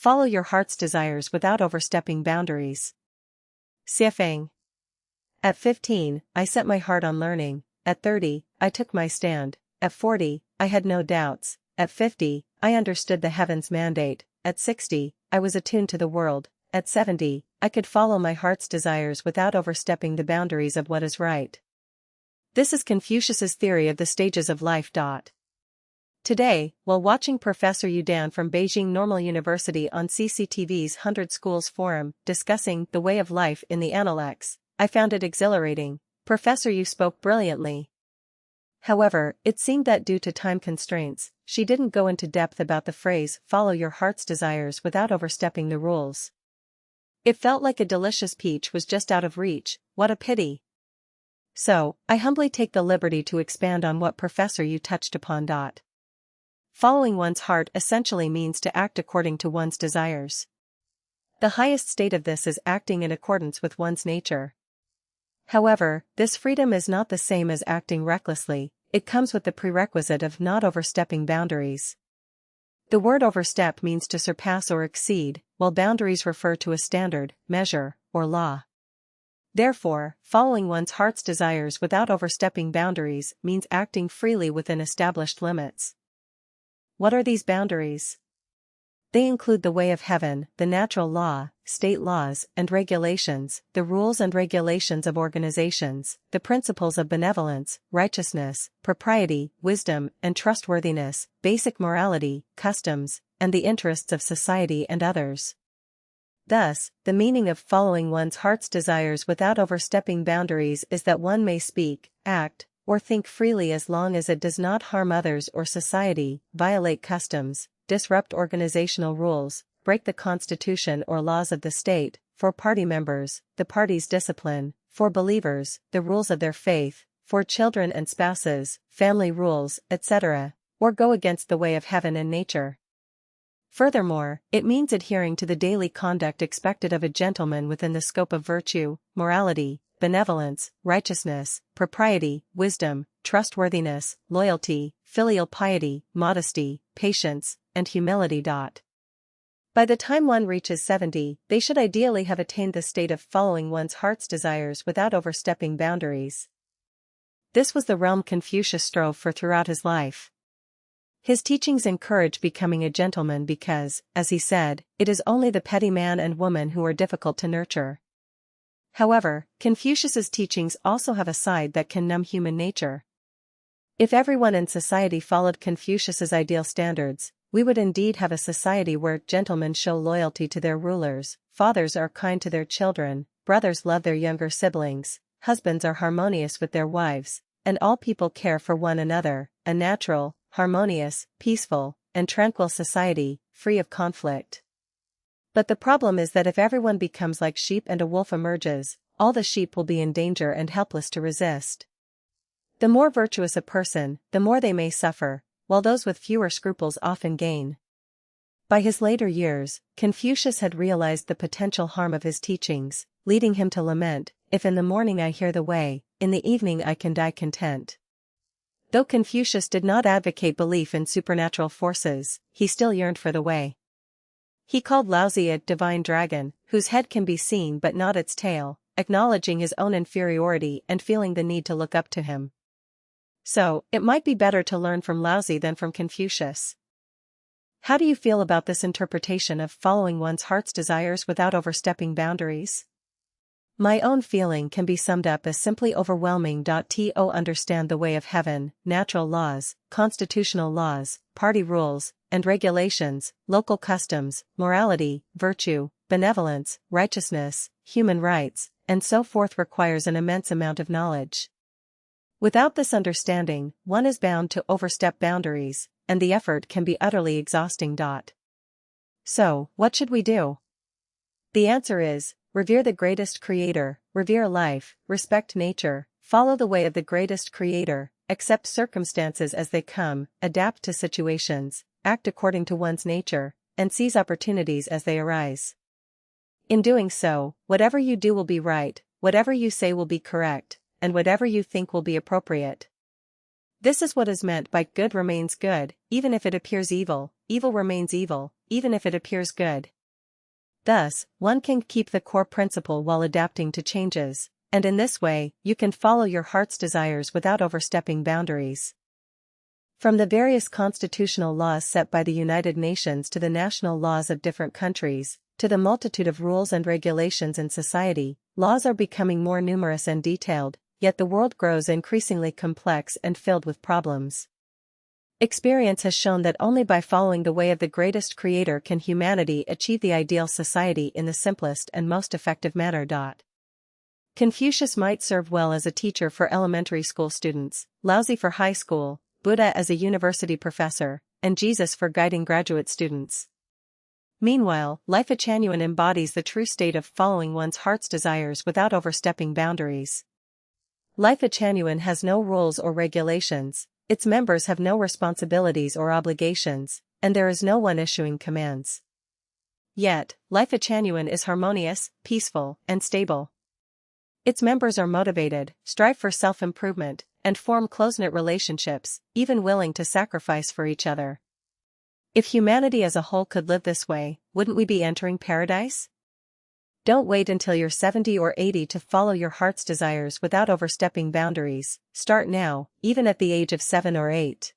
Follow your heart's desires without overstepping boundaries. Siafang. At 15, I set my heart on learning. At 30, I took my stand. At 40, I had no doubts. At 50, I understood the heaven's mandate. At 60, I was attuned to the world. At 70, I could follow my heart's desires without overstepping the boundaries of what is right. This is Confucius's theory of the stages of life. Today, while watching Professor Yudan from Beijing Normal University on CCTV's 100 Schools Forum discussing the way of life in the Analects, I found it exhilarating. Professor Yu spoke brilliantly. However, it seemed that due to time constraints, she didn't go into depth about the phrase "follow your heart's desires" without overstepping the rules. It felt like a delicious peach was just out of reach. What a pity. So, I humbly take the liberty to expand on what Professor Yu touched upon. Following one's heart essentially means to act according to one's desires. The highest state of this is acting in accordance with one's nature. However, this freedom is not the same as acting recklessly. It comes with the prerequisite of not overstepping boundaries. The word overstep means to surpass or exceed, while boundaries refer to a standard, measure, or law. Therefore, following one's heart's desires without overstepping boundaries means acting freely within established limits. What are these boundaries? They include the way of heaven, the natural law, state laws and regulations, the rules and regulations of organizations, the principles of benevolence, righteousness, propriety, wisdom, and trustworthiness, basic morality, customs, and the interests of society and others. Thus, the meaning of following one's heart's desires without overstepping boundaries is that one may speak, act, or think freely as long as it does not harm others or society, violate customs, disrupt organizational rules, break the constitution or laws of the state. For party members, the party's discipline; for believers, the rules of their faith; for children and spouses, family rules, etc., or go against the way of heaven and nature. Furthermore, it means adhering to the daily conduct expected of a gentleman within the scope of virtue, morality, benevolence, righteousness, propriety, wisdom, trustworthiness, loyalty, filial piety, modesty, patience, and humility. By the time one reaches 70, they should ideally have attained the state of following one's heart's desires without overstepping boundaries. This was the realm Confucius strove for throughout his life. His teachings encourage becoming a gentleman because, as he said, it is only the petty man and woman who are difficult to nurture. However, Confucius's teachings also have a side that can numb human nature. If everyone in society followed Confucius's ideal standards, we would indeed have a society where gentlemen show loyalty to their rulers, fathers are kind to their children, brothers love their younger siblings, husbands are harmonious with their wives, and all people care for one another, a natural, harmonious, peaceful, and tranquil society, free of conflict. But the problem is that if everyone becomes like sheep and a wolf emerges, all the sheep will be in danger and helpless to resist. The more virtuous a person, the more they may suffer, while those with fewer scruples often gain. By his later years, Confucius had realized the potential harm of his teachings, leading him to lament, "If in the morning I hear the way, in the evening I can die content." Though Confucius did not advocate belief in supernatural forces, he still yearned for the way. He called Laozi a divine dragon, whose head can be seen but not its tail, acknowledging his own inferiority and feeling the need to look up to him. So, it might be better to learn from Laozi than from Confucius. How do you feel about this interpretation of following one's heart's desires without overstepping boundaries? My own feeling can be summed up as simply overwhelming. To understand the way of heaven, natural laws, constitutional laws, party rules, and regulations, local customs, morality, virtue, benevolence, righteousness, human rights, and so forth requires an immense amount of knowledge. Without this understanding, one is bound to overstep boundaries, and the effort can be utterly exhausting. So, what should we do? The answer is, revere the greatest creator, revere life, respect nature, follow the way of the greatest creator, accept circumstances as they come, adapt to situations, act according to one's nature, and seize opportunities as they arise. In doing so, whatever you do will be right, whatever you say will be correct, and whatever you think will be appropriate. This is what is meant by good remains good, even if it appears evil, evil remains evil, even if it appears good. Thus, one can keep the core principle while adapting to changes, and in this way, you can follow your heart's desires without overstepping boundaries. From the various constitutional laws set by the United Nations to the national laws of different countries, to the multitude of rules and regulations in society, laws are becoming more numerous and detailed, yet the world grows increasingly complex and filled with problems. Experience has shown that only by following the way of the greatest creator can humanity achieve the ideal society in the simplest and most effective manner. Confucius might serve well as a teacher for elementary school students, Laozi for high school, Buddha as a university professor, and Jesus for guiding graduate students. Meanwhile, Lifechanyuan embodies the true state of following one's heart's desires without overstepping boundaries. Lifechanyuan has no rules or regulations, its members have no responsibilities or obligations, and there is no one issuing commands. Yet, Lifechanyuan is harmonious, peaceful, and stable. Its members are motivated, strive for self-improvement, and form close-knit relationships, even willing to sacrifice for each other. If humanity as a whole could live this way, wouldn't we be entering paradise? Don't wait until you're 70 or 80 to follow your heart's desires without overstepping boundaries. Start now, even at the age of 7 or 8.